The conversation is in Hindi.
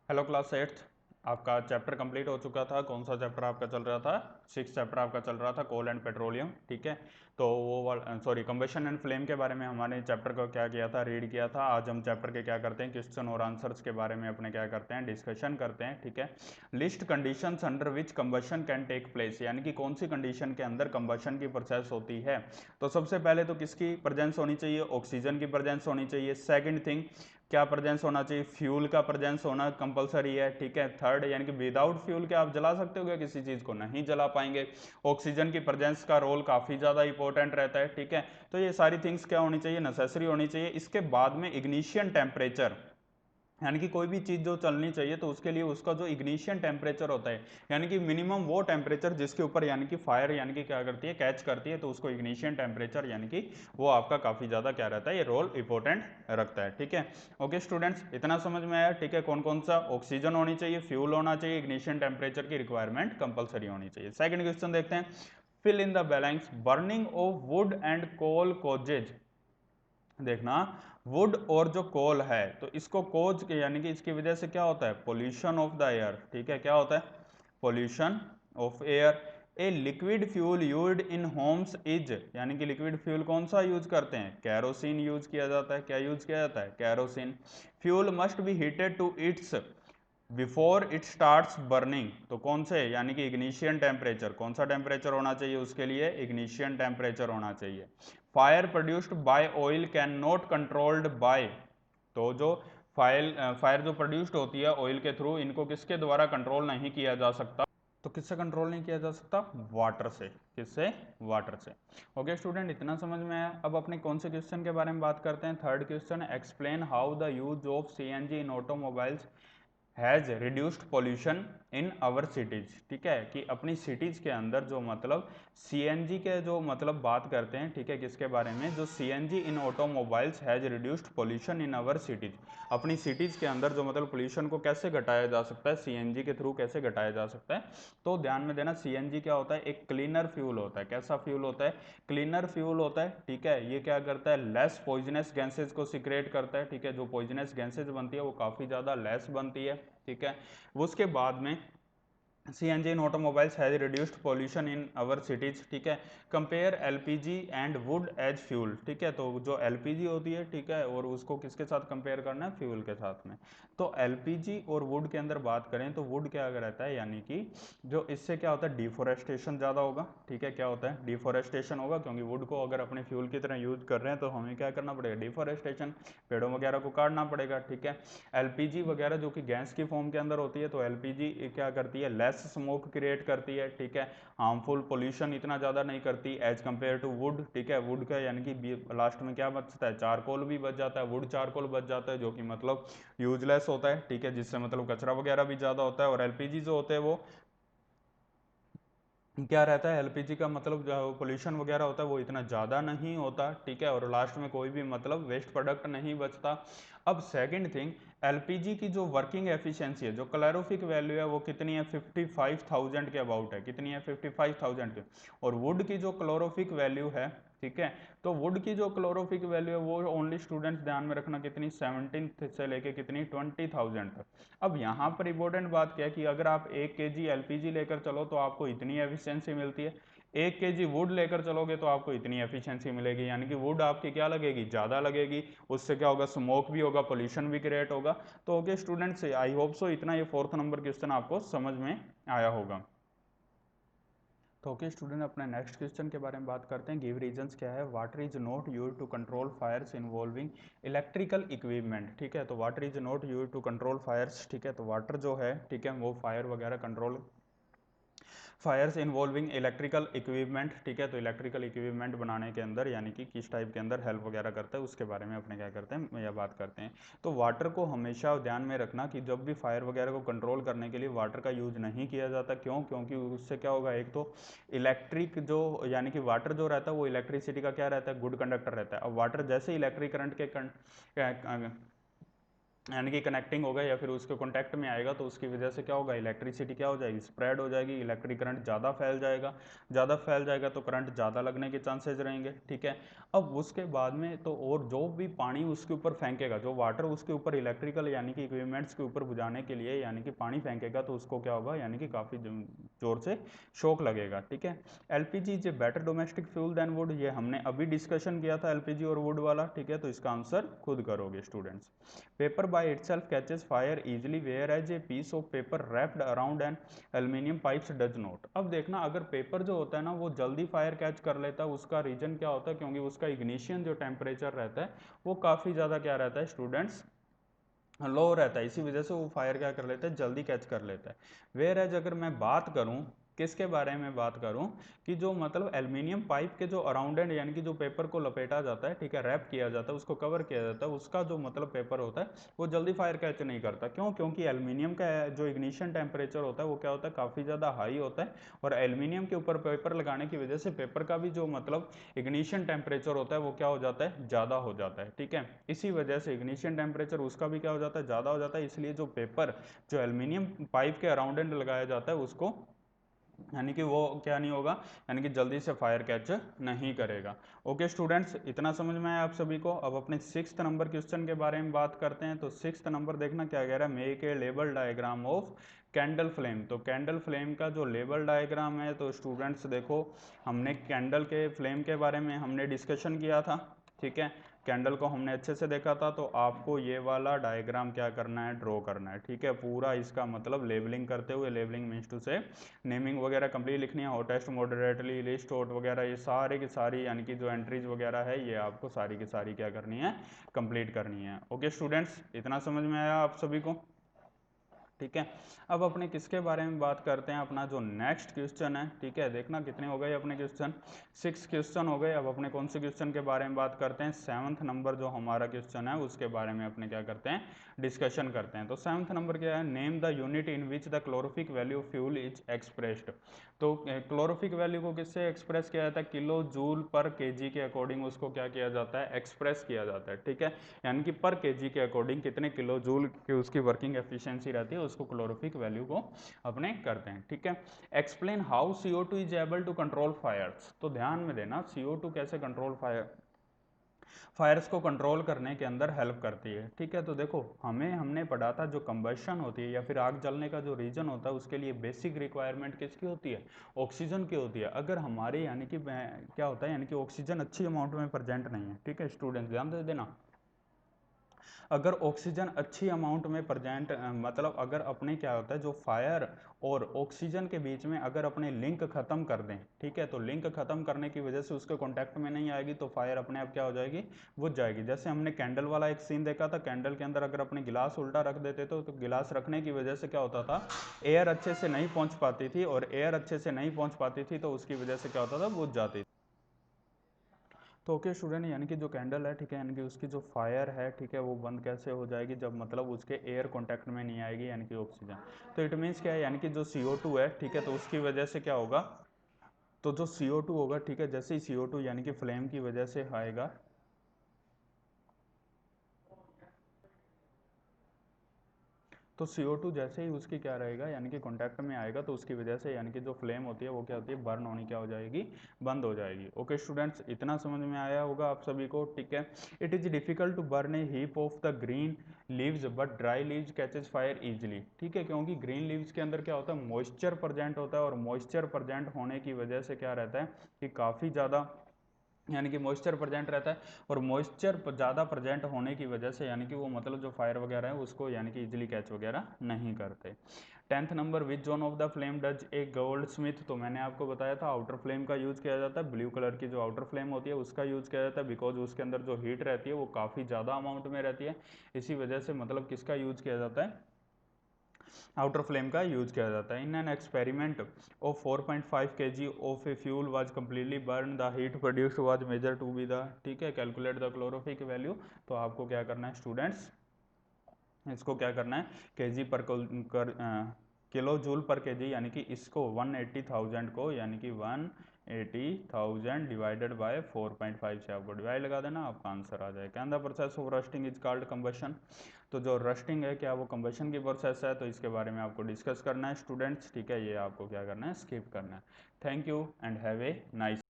Hello class eighth. आपका चैप्टर कंप्लीट हो चुका था। कौन सा चैप्टर आपका चल रहा था? सिक्स चैप्टर आपका चल रहा था, कोल एंड पेट्रोलियम। ठीक है, तो वो सॉरी कंबशन एंड फ्लेम के बारे में हमारे चैप्टर को क्या किया था, रीड किया था। आज हम चैप्टर के क्या करते हैं, क्वेश्चन और आंसर्स के बारे में अपने क्या करते हैं, डिस्कशन करते हैं। ठीक है, list conditions under which combustion can take place, यानी कि कौन सी कंडीशन के अंदर कंबशन की प्रोसेस होती है। तो सबसे पहले तो किसकी प्रेजेंस होनी चाहिए? ऑक्सीजन की प्रेजेंस होनी चाहिए। सेकंड थिंग, क्या प्रेजेंस होना चाहिए? फ्यूल का प्रेजेंस होना कंपलसरी है। ठीक है, थर्ड यानी कि विदाउट फ्यूल के आप जला सकते हो क्या किसी चीज को? नहीं जला पाएंगे। ऑक्सीजन की प्रेजेंस का रोल काफी ज्यादा इंपॉर्टेंट रहता है। ठीक है, तो ये सारी थिंग्स क्या होनी चाहिए, नेसेसरी होनी चाहिए। इसके बाद में इग्निशियन टेम्परेचर, यानी कि कोई भी चीज़ जो चलनी चाहिए तो उसके लिए उसका जो इग्निशियन टेम्परेचर होता है, यानी कि मिनिमम वो टेम्परेचर जिसके ऊपर यानी कि फायर यानी कि क्या करती है, कैच करती है, तो उसको इग्निशियन टेम्परेचर यानी कि वो आपका काफ़ी ज़्यादा क्या रहता है, ये रोल इंपॉर्टेंट रखता है। ठीक है, ओके स्टूडेंट्स, इतना समझ में आया? ठीक है, कौन कौन सा? ऑक्सीजन होनी चाहिए, फ्यूल होना चाहिए, इग्निशियन टेम्परेचर की रिक्वायरमेंट कंपलसरी होनी चाहिए। सेकंड क्वेश्चन देखते हैं, fill in the balance, burning of wood and coal causes. देखना, वुड और जो कोल है तो इसको कोज के यानी कि इसकी वजह से क्या होता है, पोल्यूशन ऑफ द एयर। ठीक है, क्या होता है? Pollution of air. A liquid fuel used in Holmes is, यानी कि लिक्विड फ्यूल कौन सा यूज करते हैं? कैरोसिन यूज किया जाता है। क्या यूज किया जाता है? Kerosene. Fuel must be heated to its before it starts burning, तो कौन से, यानी कि इग्निशियन टेम्परेचर, कौन सा टेम्परेचर होना चाहिए उसके लिए? इग्निशियन टेम्परेचर होना चाहिए। Fire produced by oil can not controlled by, तो जो फायर जो प्रोड्यूस्ड होती है ऑयल के थ्रू, इनको किसके द्वारा कंट्रोल नहीं किया जा सकता? तो किससे कंट्रोल नहीं किया जा सकता? वाटर से। किससे? वाटर से। ओके स्टूडेंट, इतना समझ में आया? अब अपने कौन से क्वेश्चन के बारे में बात करते हैं? Third question, explain how the use of CNG in automobiles has reduced pollution in our cities. ठीक है, कि अपनी सिटीज के अंदर जो मतलब सीएनजी के जो मतलब बात करते हैं, ठीक है, किसके बारे में? जो CNG in automobiles has reduced pollution in our cities, अपनी सिटीज के अंदर जो मतलब पोल्यूशन को कैसे घटाया जा सकता है, सीएनजी के थ्रू कैसे घटाया जा सकता है। तो ध्यान में देना, सीएनजी क्या होता है? एक क्लीनर फ्यूल होता है। कैसा फ्यूल होता है? क्लीनर फ्यूल होता है। ठीक है, ये क्या करता है? लेस पॉइजनस गैसेज को सिक्रेट करता है। ठीक है, जो पॉइजनस गैसेज बनती है वो काफ़ी ज़्यादा लेस बनती है। ठीक है, उसके बाद में CNG in automobiles has reduced pollution in our cities। ठीक है, compare LPG and wood as fuel. ठीक है, तो जो LPG होती है, ठीक है, और उसको किसके साथ कंपेयर करना है? फ्यूल के साथ में। तो LPG और वुड के अंदर बात करें तो वुड क्या रहता है, यानी कि जो इससे क्या होता है, डिफोरेस्टेशन ज़्यादा होगा। ठीक है, क्या होता है? डिफोरेस्टेशन होगा, क्योंकि वुड को अगर अपने फ्यूल की तरह यूज कर रहे हैं तो हमें क्या करना पड़ेगा? डिफोरेस्टेशन, पेड़ों वगैरह को काटना पड़ेगा। ठीक है, एलपीजी वगैरह जो कि गैस की फॉर्म के अंदर होती है, तो एलपीजी क्या करती है? लेस स्मोक क्रिएट करती है। ठीक है, हार्मफुल पोल्यूशन इतना ज़्यादा नहीं करती एज कम्पेयर टू वुड। ठीक है, वुड का यानी कि लास्ट में क्या बचता है? चारकोल भी बच जाता है, वुड चारकोल बच जाता है, जो कि मतलब यूजलेस होता है। ठीक है, जिससे मतलब कचरा वगैरह भी ज़्यादा होता है। और एलपीजी जो होते हैं वो क्या रहता है, एलपीजी का मतलब जो पोल्यूशन वगैरह होता है वो इतना ज़्यादा नहीं होता। ठीक है, और लास्ट में कोई भी मतलब वेस्ट प्रोडक्ट नहीं बचता। अब सेकंड थिंग, एलपीजी की जो वर्किंग एफिशिएंसी है, जो कैलोरीफिक वैल्यू है, वो कितनी है? 55,000 के अबाउट है। कितनी है? 55,000 के। और वुड की जो क्लोरोफिक वैल्यू है, ठीक है, तो वुड की जो क्लोरोफिक वैल्यू है वो ओनली स्टूडेंट्स ध्यान में रखना कितनी? 17 से लेके कितनी? 20,000 तक। अब यहाँ पर इंपॉर्टेंट बात क्या है कि अगर आप 1 kg एलपीजी लेकर चलो तो आपको इतनी एफिशिएंसी मिलती है, 1 kg वुड लेकर चलोगे तो आपको इतनी एफिशिएंसी मिलेगी, यानी कि वुड आपकी क्या लगेगी? ज़्यादा लगेगी। उससे क्या होगा? स्मोक भी होगा, पोल्यूशन भी क्रिएट होगा। तो okay students, I hope so इतना ये फोर्थ नंबर क्वेश्चन आपको समझ में आया होगा। तो ओके स्टूडेंट, अपने नेक्स्ट क्वेश्चन के बारे में बात करते हैं। गिव रीजंस क्या है? Water is not use to control fires involving electrical equipment. ठीक है, तो water is not use to control fires. ठीक है, तो वाटर जो है, ठीक है, वो फायर वगैरह control, fires involving electrical equipment. ठीक है, तो इलेक्ट्रिकल इक्विपमेंट बनाने के अंदर यानी कि किस टाइप के अंदर हेल्प वगैरह करता है, उसके बारे में अपने क्या करते हैं, यह बात करते हैं। तो वाटर को हमेशा ध्यान में रखना कि जब भी फायर वगैरह को कंट्रोल करने के लिए वाटर का यूज नहीं किया जाता। क्यों? क्योंकि उससे क्या होगा, एक तो इलेक्ट्रिक जो यानी कि वाटर जो रहता है वो इलेक्ट्रिसिटी का क्या रहता है? गुड कंडक्टर रहता है। अब वाटर जैसे इलेक्ट्रिक करंट के यानी कि कनेक्टिंग होगा या फिर उसके कॉन्टैक्ट में आएगा, तो उसकी वजह से क्या होगा, इलेक्ट्रिसिटी क्या हो जाएगी, स्प्रेड हो जाएगी, इलेक्ट्रिक करंट ज़्यादा फैल जाएगा तो करंट ज़्यादा लगने के चांसेस रहेंगे। ठीक है, अब उसके बाद में तो और जो भी पानी उसके ऊपर फेंकेगा, जो वाटर उसके ऊपर इलेक्ट्रिकल यानी कि इक्विपमेंट्स के ऊपर बुझाने के लिए यानी कि पानी फेंकेगा, तो उसको क्या होगा, यानी कि काफ़ी जोर से शॉक लगेगा। ठीक है, LPG is a better domestic fuel than wood, ये हमने अभी डिस्कशन किया था एलपीजी और वुड वाला। ठीक है, तो इसका आंसर खुद करोगे students. Paper by itself catches fire easily whereas a piece of paper wrapped around an aluminium pipes does not। अब देखना, अगर पेपर जो होता है ना वो जल्दी फायर कैच कर लेता है, उसका रीजन क्या होता है, क्योंकि उसका इग्निशियन जो टेम्परेचर रहता है वो काफ़ी ज़्यादा क्या रहता है स्टूडेंट्स, लो रहता है, इसी वजह से वो फायर क्या कर लेता है, जल्दी कैच कर लेता है। वेयर एज अगर मैं बात करूं, किसके बारे में बात करूं, कि जो मतलब एल्युमिनियम पाइप के जो अराउंड एंड यानी कि जो पेपर को लपेटा जाता है, ठीक है, रैप किया जाता है, उसको कवर किया जाता है, उसका जो मतलब पेपर होता है वो जल्दी फायर कैच नहीं करता। क्यों? क्योंकि एल्युमिनियम का जो इग्निशन टेम्परेचर होता है वो क्या होता है, काफ़ी ज़्यादा हाई होता है, और एल्युमिनियम के ऊपर पेपर लगाने की वजह से पेपर का भी जो मतलब इग्निशन टेम्परेचर होता है वो क्या हो जाता है, ज़्यादा हो जाता है। ठीक है, इसी वजह से इग्निशन टेम्परेचर उसका भी क्या हो जाता है, ज़्यादा हो जाता है, इसलिए जो पेपर जो एल्युमिनियम पाइप के अराउंड एंड लगाया जाता है उसको यानी कि वो क्या नहीं होगा, यानी कि जल्दी से फायर कैच नहीं करेगा। ओके स्टूडेंट्स, इतना समझ में आया आप सभी को। अब अपने 6th नंबर क्वेश्चन के बारे में बात करते हैं। तो 6th नंबर देखना क्या कह रहा है, make a label diagram of candle flame. तो कैंडल फ्लेम का जो लेबल डायग्राम है, तो स्टूडेंट्स देखो, हमने कैंडल के फ्लेम के बारे में हमने डिस्कशन किया था। ठीक है, कैंडल को हमने अच्छे से देखा था, तो आपको ये वाला डायग्राम क्या करना है, ड्रॉ करना है। ठीक है, पूरा इसका मतलब लेबलिंग करते हुए, लेबलिंग मीन्स टू से नेमिंग वगैरह कंप्लीट लिखनी है, हॉटेस्ट मॉडरेटली लिस्ट हॉट वगैरह ये सारे की सारी यानी कि जो एंट्रीज वगैरह है ये आपको सारी की सारी क्या करनी है, कंप्लीट करनी है। ओके स्टूडेंट्स, इतना समझ में आया आप सभी को। ठीक है, अब अपने किसके बारे में बात करते हैं, अपना जो नेक्स्ट क्वेश्चन है। ठीक है, देखना कितने हो गए अपने क्वेश्चन, 6 क्वेश्चन हो गए। अब अपने कौन से क्वेश्चन के बारे में बात करते हैं, 7th नंबर जो हमारा क्वेश्चन है उसके बारे में अपने क्या करते हैं, डिस्कशन करते हैं। तो 7th नंबर क्या है, name the unit in which the calorific value of fuel is expressed. तो क्लोरोफिक वैल्यू को किससे एक्सप्रेस किया जाता है, किलो जूल पर केजी के अकॉर्डिंग उसको क्या किया जाता है, एक्सप्रेस किया जाता है। ठीक है, यानी कि पर केजी के अकॉर्डिंग कितने किलो जूल की उसकी वर्किंग एफिशिएंसी रहती है, उसको क्लोरोफिक वैल्यू को अपने करते हैं। ठीक है, explain how CO2 is able to control fires. तो ध्यान में देना, CO2 कैसे कंट्रोल फायर्स को कंट्रोल करने के अंदर हेल्प करती है। ठीक है, तो देखो हमने पढ़ा था जो कंबशन होती है या फिर आग जलने का जो रीजन होता है उसके लिए बेसिक रिक्वायरमेंट किसकी होती है, ऑक्सीजन की होती है। अगर हमारे यानी कि क्या होता है, यानी कि ऑक्सीजन अच्छी अमाउंट में प्रेजेंट नहीं है। ठीक है स्टूडेंट, ध्यान दे देना, अगर ऑक्सीजन अच्छी अमाउंट में प्रेजेंट मतलब अगर अपने क्या होता है, जो फायर और ऑक्सीजन के बीच में अगर अपने लिंक खत्म कर दें, ठीक है, तो लिंक खत्म करने की वजह से उसके कांटेक्ट में नहीं आएगी तो फायर अपने आप क्या हो जाएगी, बुझ जाएगी। जैसे हमने कैंडल वाला एक सीन देखा था, कैंडल के अंदर अगर अपने गिलास उल्टा रख देते तो गिलास रखने की वजह से क्या होता था, एयर अच्छे से नहीं पहुंच पाती थी, और एयर अच्छे से नहीं पहुंच पाती थी तो उसकी वजह से क्या होता था, बुझ जाती थी। तो ओके स्टूडेंट, यानी कि जो कैंडल है, ठीक है, यानी कि उसकी जो फायर है, ठीक है, वो बंद कैसे हो जाएगी, जब मतलब उसके एयर कांटेक्ट में नहीं आएगी, यानी कि ऑक्सीजन। तो इट मीन्स क्या है, यानी कि जो CO2 है, ठीक है, तो उसकी वजह से क्या होगा, तो जो CO2 होगा, ठीक है, जैसे ही CO2 यानी कि फ्लेम की वजह से आएगा, तो CO2 जैसे ही उसकी क्या रहेगा, यानी कि कांटेक्ट में आएगा, तो उसकी वजह से यानी कि जो फ्लेम होती है वो क्या होती है, बर्न होनी क्या हो जाएगी, बंद हो जाएगी। ओके स्टूडेंट्स, इतना समझ में आया होगा आप सभी को। ठीक है, it is difficult to burn a heap of the green leaves but dry leaves catches fire easily. ठीक है, क्योंकि ग्रीन लीव्स के अंदर क्या होता है, मॉइस्चर प्रेजेंट होता है, और मॉइस्चर प्रेजेंट होने की वजह से क्या रहता है कि काफ़ी ज़्यादा यानी कि मॉइस्चर प्रेजेंट रहता है, और मॉइस्चर ज़्यादा प्रेजेंट होने की वजह से यानी कि वो मतलब जो फायर वगैरह है उसको यानी कि इजीली कैच वगैरह नहीं करते। 10th number, which zone of the flame does a gold Smith. तो मैंने आपको बताया था आउटर फ्लेम का यूज़ किया जाता है, ब्लू कलर की जो आउटर फ्लेम होती है उसका यूज़ किया जाता है, बिकॉज उसके अंदर जो हीट रहती है वो काफ़ी ज़्यादा अमाउंट में रहती है। इसी वजह से मतलब किसका यूज़ किया जाता है, आउटर फ्लेम का यूज किया जाता है। In an experiment of 4.5 kg of a fuel was completely burn, the heat produced was measure to be the, ठीक है, कैलकुलेट द क्लोरोफिक वैल्यू। तो आपको क्या करना है स्टूडेंट्स, इसको क्या करना है, केजी पर किलो जूल पर केजी, यानी कि इसको 180,000 को यानी कि 1 80,000 डिवाइडेड बाय 4.5 से आपको डिवाइड लगा देना, आपका आंसर आ जाए। Can the process of rusting is called combustion. तो जो रस्टिंग है क्या वो कंबशन की प्रोसेस है, तो इसके बारे में आपको डिस्कस करना है स्टूडेंट्स, ठीक है। ये आपको क्या करना है, स्किप करना है। Thank you and have a nice